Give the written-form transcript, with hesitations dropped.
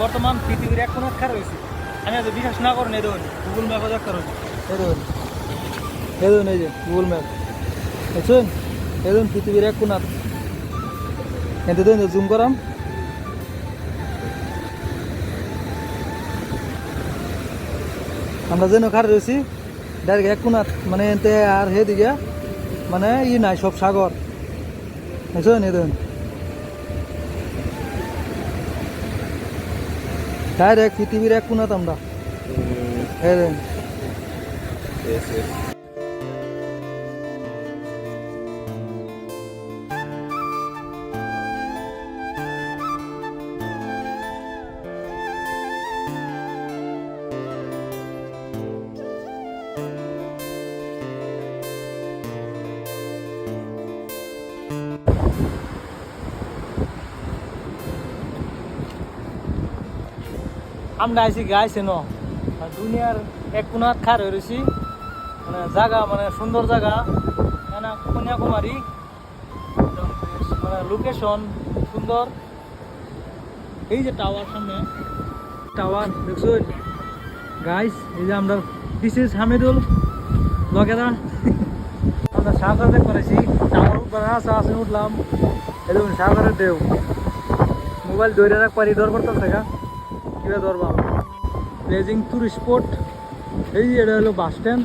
বর্তমান পৃথিবীর এক কোণাত খারাপ হয়েছে। আমি আজ বিশ্বাস না করেন, এই দেখুন গুগল ম্যাপও দেখা রয়েছে। এই দেখুন এই যে গুগল ম্যাপ বুঝছেন, এই দেখুন পৃথিবীর এক কোণাত। এতে দেখুন জুম করাম, আমরা যেন খারাপ রয়েছি ডাইরেক্ট এক কোণাত, মানে এতে আর হে দিকে মানে নাই, সব সাগর বুঝছেন। এই দেখুন ডাইরেক্ট পৃথিবীর এক কোণাত আমরা। আমরা আইসি গাইছে ন দুনিয়ার এক কোণাত খার হয়ে রয়েছি, মানে জায়গা মানে সুন্দর জায়গা না, কন্যাকুমারী মানে লোকেশন সুন্দর। এই যে টাওয়ার, সামনে টাওয়ার দেখছেন গাইস। এই যে আমরা দিস ইজ হামিদুল লগেদা, আমরা সাগর দেখ করেছি টাওয়ার উপরে আসে উঠলাম। এই দেখুন সাগরের দেও, মোবাইল ধরে রাখ পারি, ডর করতেছে গা কিভাবে ধরবাম। Beijing tourist spot. এই যে এটা হলো বাস স্ট্যান্ড।